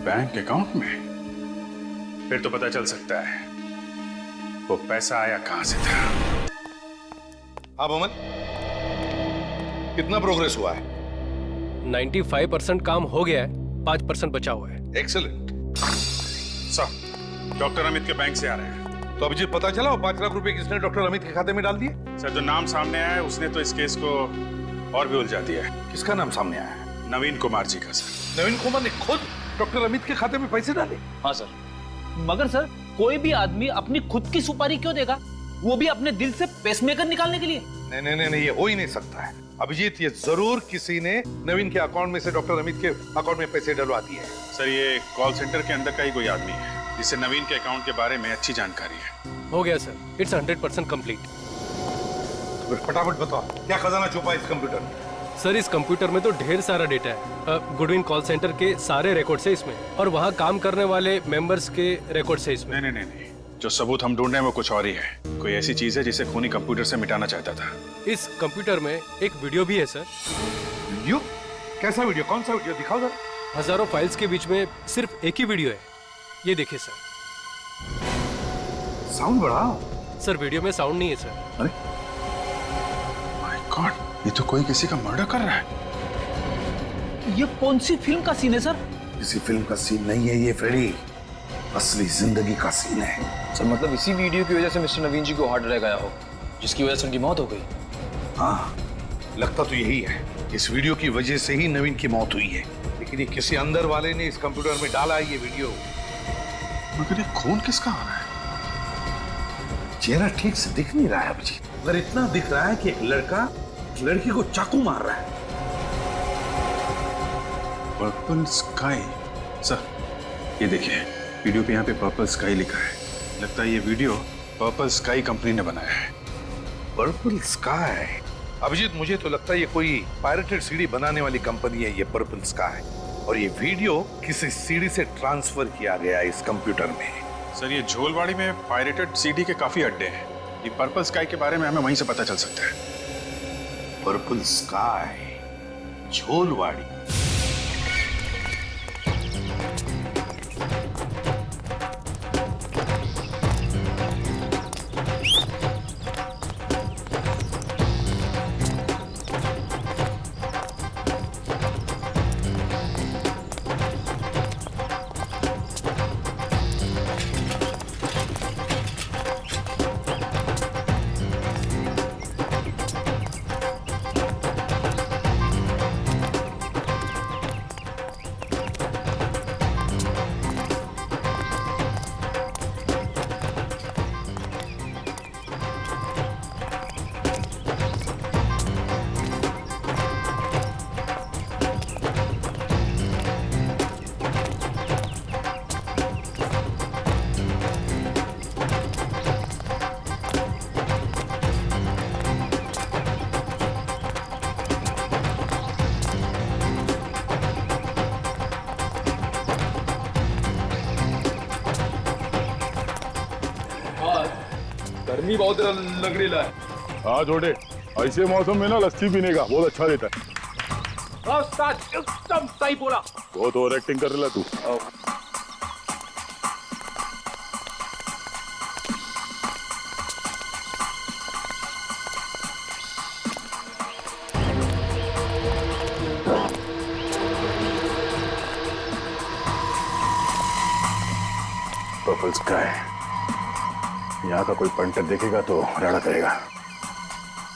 बैंक अकाउंट में? फिर तो पता चल सकता है वो पैसा आया कहां से था। हाँ मोहम्मद, कितना प्रोग्रेस हुआ है? 95% काम हो गया है, 5% बचा हुआ है। एक्सीलेंट। सर, डॉक्टर अमित के बैंक से आ रहे हैं। तो अभिजीत पता चला वो 5 लाख रुपए किसने डॉक्टर अमित के खाते में डाल दिए? सर, जो नाम सामने आया है उसने तो इस केस को और भी उलझा दिया है। किसका नाम सामने आया है? नवीन कुमार जी का सर। नवीन कुमार ने खुद डॉक्टर अमित के खाते में पैसे डाले? हाँ सर, मगर सर कोई भी आदमी अपनी खुद की सुपारी क्यों देगा, वो भी अपने दिल से पेसमेकर निकालने के लिए? नहीं, ये हो ही नहीं सकता है अभिजीत। ये जरूर किसी ने नवीन के अकाउंट में से डॉक्टर अमित के अकाउंट में पैसे डलवा दिए हैं। सर, ये कॉल सेंटर के अंदर का ही कोई आदमी है जिसे नवीन के अकाउंट के बारे में अच्छी जानकारी है। हो गया सर, इट्स 100% कंप्लीट। तो फटाफट बताओ, क्या खजाना छुपा है इस कंप्यूटर में? सर इस कंप्यूटर में तो ढेर सारा डेटा है। गुडविन कॉल सेंटर के सारे रिकॉर्ड्स है इसमें, और वहाँ काम करने वाले मेंबर्स के रिकॉर्ड्स है इसमें। नहीं, जो सबूत हम ढूंढ रहे हैं वो कुछ और ही है। कोई ऐसी चीज है जिसे खूनी कंप्यूटर से मिटाना चाहता था। इस कंप्यूटर में एक वीडियो भी है सर। वीडियो? कैसा वीडियो? कौन सा वीडियो? दिखाओ जरा। हजारों फाइल्स के बीच में सिर्फ एक ही वीडियो है, ये देखिए सर। साउंड बढ़ाओ। सर वीडियो में साउंड नहीं है सर। अरे माय गॉड, ये तो कोई किसी का मर्डर कर रहा है। ये कौन सी फिल्म का सीन है सर? किसी फिल्म का सीन नहीं है ये फ्रेडी, असली जिंदगी का सीन है। सर मतलब इसी वीडियो की वजह से मिस्टर नवीन जी को हार्ट अटैक आया हो, जिसकी वजह से उनकी मौत हो गई। हाँ, लगता तो यही है। इस वीडियो की वजह से ही नवीन की मौत हुई है, लेकिन ये किसी अंदर वाले ने इस कंप्यूटर में डाला है ये वीडियो। मगर ये खून किसका आ रहा है? चेहरा ठीक से दिख नहीं रहा है अभिजीत, मगर इतना दिख रहा है कि एक लड़का लड़की को चाकू मार रहा है। Purple sky. सर ये देखिए, वीडियो पे यहाँ पे पर्पल स्काई लिखा है। लगता है ये वीडियो पर्पल स्काई कंपनी ने बनाया है। Purple sky? अभिजीत मुझे तो लगता है ये कोई पायरेटेड सीडी बनाने वाली कंपनी है ये पर्पल स्काई, और ये वीडियो किसी सीडी से ट्रांसफर किया गया है इस कंप्यूटर में। सर ये झोलवाड़ी में पायरेटेड सीडी के काफी अड्डे हैं। ये पर्पल स्काई के बारे में हमें वहीं से पता चल सकता है। पर्पल स्काई, झोलवाड़ी। गर्मी बहुत लग रही है। हाँ छोटे, ऐसे मौसम में ना लस्सी पीने का बहुत अच्छा रहता है। एकदम सही बोला। बहुत ओवर एक्टिंग कर रहा तू। पर्पल स्काई, यहाँ का कोई पंटर देखेगा तो राड़ा करेगा।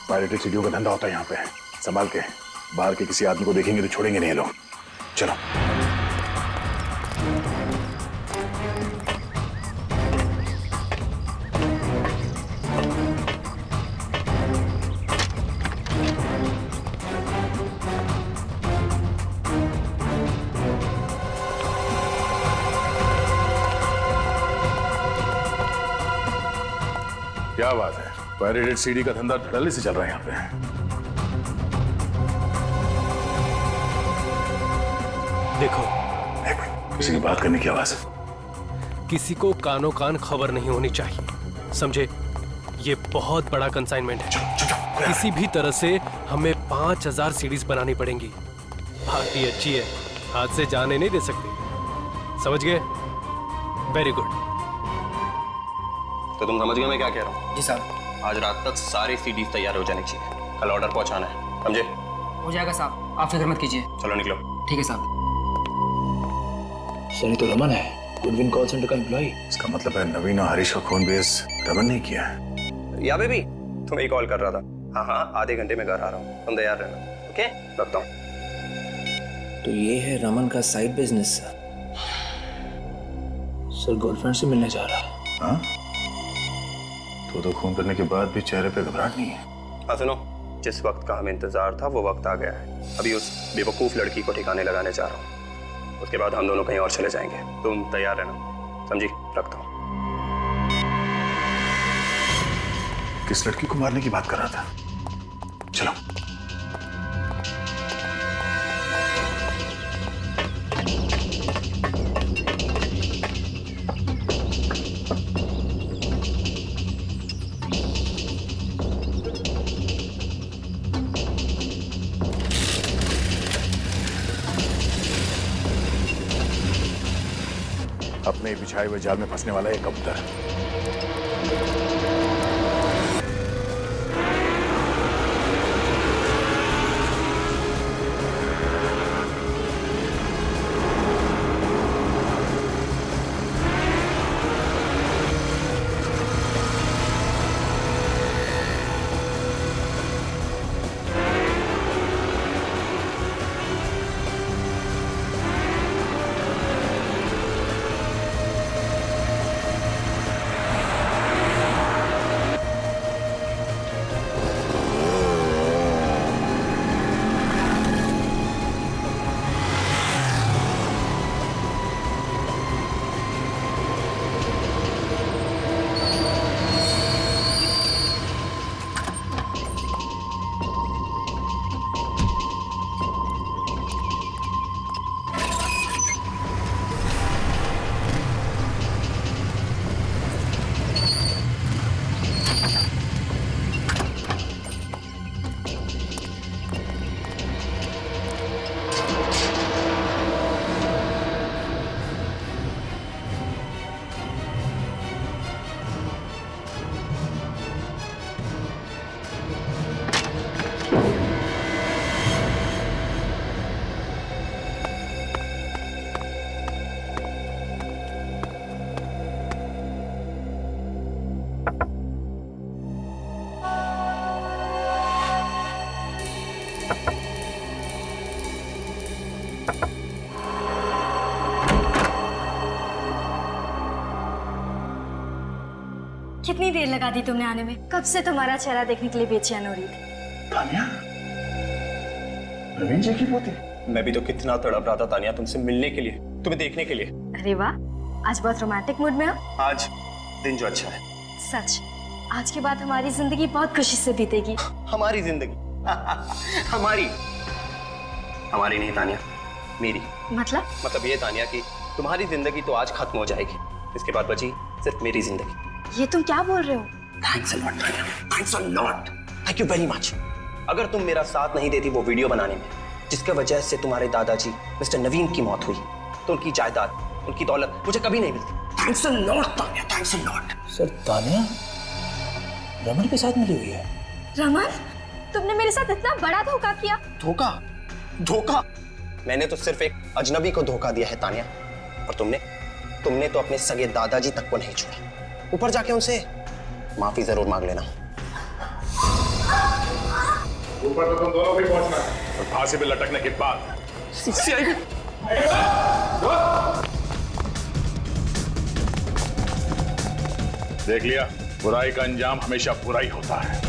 पायरेटेड सीडियों का धंधा होता है यहाँ पे, संभाल के। बाहर के किसी आदमी को देखेंगे तो छोड़ेंगे नहीं लोग। चलो। क्या बात है, पायरेटेड सीडी का धंधा धड़ल्ले से चल रहा है यहाँ पे। देखो, किसी की बात करने की आवाज है। किसी को कानों कान खबर नहीं होनी चाहिए, समझे? ये बहुत बड़ा कंसाइनमेंट है। किसी भी तरह से हमें 5000 सीडीज बनानी पड़ेंगी। पार्टी अच्छी है, हाथ से जाने नहीं दे सकते, समझ गए? Very good. तो तुम समझ गए मैं क्या कह रहा हूँ? जी साहब। आज रात तक सारे सीडीज तैयार हो जाने चाहिए, कल ऑर्डर पहुंचाना है, समझे? हो जाएगा साहब, आप फिक्र मत कीजिए। चलो निकलो। ठीक है साहब। सर ये तो रमन है, गुडविन कॉल सेंटर का एम्प्लॉय। इसका मतलब है नवीन और हरीश का खून बेस रमन ने किया है। या बेबी, तुम्हें कॉल कर रहा था। हाँ हाँ, आधे घंटे में घर आ रहा हूँ, तुम तैयार रहना। ओके, रखता हूँ। तो ये है रमन का साइड बिजनेस। सर गर्लफ्रेंड से मिलने जा रहा है। हाँ? तो खून करने के बाद भी चेहरे पे घबराहट नहीं है। हाँ सुनो, जिस वक्त का हमें इंतजार था वो वक्त आ गया है। अभी उस बेवकूफ लड़की को ठिकाने लगाने जा रहा हूँ, उसके बाद हम दोनों कहीं और चले जाएंगे। तुम तैयार रहना, समझी? रखता हूँ। किस लड़की को मारने की बात कर रहा था? चलो। बिछाए हुए जाल में फंसने वाला है एक कबूतर। कितनी देर लगा दी तुमने आने में? कब से तुम्हारा चेहरा देखने के लिए बेचैन हो रही थी। तानिया, नवीन जी की पोती। मैं भी तो कितना तड़प रहा था तानिया तुमसे मिलने के लिए, तुम्हें देखने के लिए। अरे वाह, आज बहुत रोमांटिक मूड में हो। आज दिन जो अच्छा है। सच, आज के बाद हमारी जिंदगी बहुत खुशी से बीतेगी। हमारी जिंदगी? हमारी नहीं तानिया, मेरी। मतलब ये तानिया कि तुम्हारी जिंदगी तो आज खत्म हो जाएगी, इसके बाद बची सिर्फ मेरी जिंदगी। ये तुम क्या बोल रहे हो? Thanks a lot Tania, thanks a lot, thank you very much. अगर तुम मेरा साथ नहीं देती वो वीडियो बनाने में, जिसके वजह से तुम्हारे दादाजी मिस्टर नवीन की मौत हुई, तो उनकी जायदाद, उनकी दौलत मुझे कभी नहीं मिलती। Thanks a lot Tania, thanks a lot. Sir, Tania Raman के साथ मिली हुई है। रमन, तुमने मेरे साथ इतना बड़ा धोखा किया। धोखा? मैंने तो सिर्फ एक अजनबी को धोखा दिया है तानिया, और तुमने तो अपने सगे दादाजी तक को नहीं छोड़ा। ऊपर जाके उनसे माफी जरूर मांग लेना। ऊपर तो तुम दोनों भी पहुंचना है, और फांसी पे लटकने के बाद देख लिया, बुराई का अंजाम हमेशा बुरा ही होता है।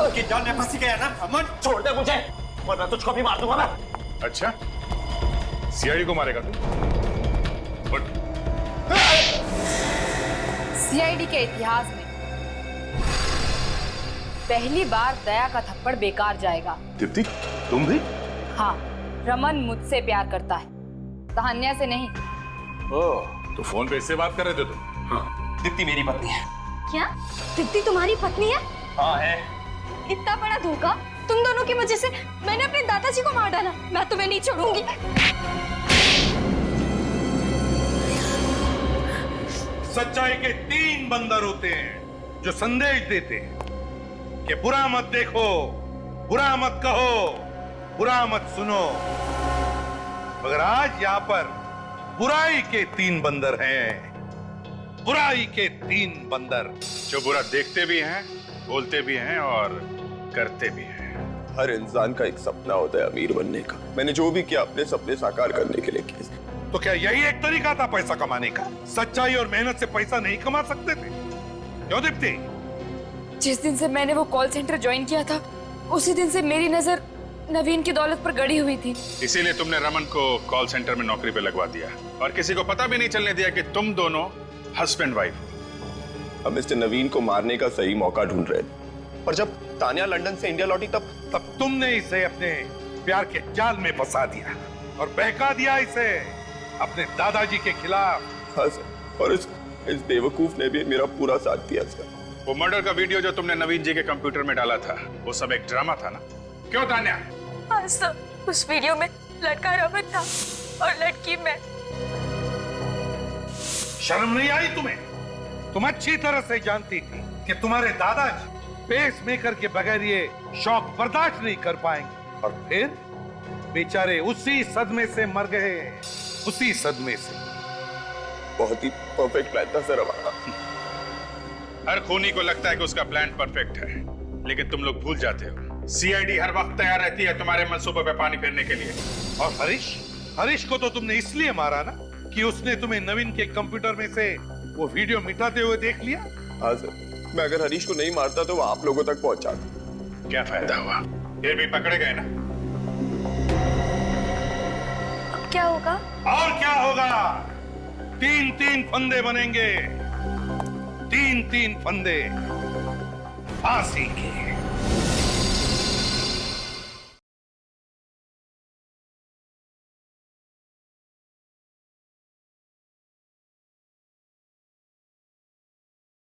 की जान में फंसी गया ना, अमन छोड़ दे मुझे, वरना तुझको भी मार दूंगा मैं। अच्छा, सीआईडी को मारेगा तू? सीआईडी के इतिहास में पहली बार दया का थप्पड़ बेकार जाएगा। दीप्ति, तुम भी? हाँ, रमन मुझसे प्यार करता है, तान्या से नहीं। ओह, तो फोन पे इससे बात कर रहे थे तुम? हाँ, दीप्ति मेरी पत्नी है। क्या? दीप्ति तुम्हारी पत्नी है? हाँ है। इतना बड़ा धोखा, तुम दोनों की वजह से मैंने अपने दादाजी को मार डाला। मैं तुम्हें नहीं छोड़ूंगी। सच्चाई के 3 बंदर होते हैं जो संदेश देते हैं कि बुरा मत देखो, बुरा मत कहो, बुरा मत सुनो। मगर आज यहां पर बुराई के 3 बंदर हैं, बुराई के 3 बंदर जो बुरा देखते भी हैं, बोलते भी हैं और करते भी हैं। हर इंसान का एक सपना होता है अमीर बनने का। मैंने जो भी किया अपने सपने साकार करने के लिए किया। तो क्या यही एक तरीका था पैसा कमाने का? सच्चाई और मेहनत से पैसा नहीं कमा सकते थे? क्यों दीप्ति? जिस दिन से मैंने वो कॉल सेंटर ज्वाइन किया था, उसी दिन से मेरी नजर नवीन की दौलत पर गड़ी हुई थी। इसीलिए तुमने रमन को कॉल सेंटर में नौकरी पे लगवा दिया और किसी को पता भी नहीं चलने दिया कि तुम दोनों हस्बैंड वाइफ। हम मिस्टर नवीन को मारने का सही मौका ढूंढ रहे थे, पर जब तानिया लंदन से इंडिया लौटी तब तुमने इसे अपने प्यार के जाल में फंसा दिया और बहका दिया इसे अपने दादाजी के खिलाफ। हाँ सर, और इस बेवकूफ ने भी मेरा पूरा साथ दिया सर। वो मर्डर का वीडियो जो तुमने नवीन जी के कंप्यूटर में डाला था, वो सब एक ड्रामा था ना? क्यों तान्या? हाँ सर, उस वीडियो में लड़का रमन था और लड़की मैं। शर्म नहीं आई तुम्हें? तुम अच्छी तरह से जानती थी कि तुम्हारे दादाजी पेस मेकर के बगैर ये शौक बर्दाश्त नहीं कर पाएंगे, और फिर बेचारे उसी सदमे से मर गए, उसी सदमे से। बहुत ही परफेक्ट प्लान था सर हमारा। हर खूनी को लगता है कि उसका प्लान परफेक्ट है, लेकिन तुम लोग भूल जाते हो सीआईडी हर वक्त तैयार रहती है तुम्हारे मंसूबे पे पानी फेरने के लिए। और हरीश को तो तुमने इसलिए मारा ना कि उसने तुम्हें नवीन के कंप्यूटर में से वो वीडियो मिटाते हुए देख लिया। हाँ सर, मैं अगर हरीश को नहीं मारता तो वो आप लोगों तक पहुंचाता। क्या फायदा हुआ? ये भी पकड़े गए ना। अब क्या होगा? और क्या होगा? 3-3 फंदे बनेंगे, 3-3 फंदे फांसी के।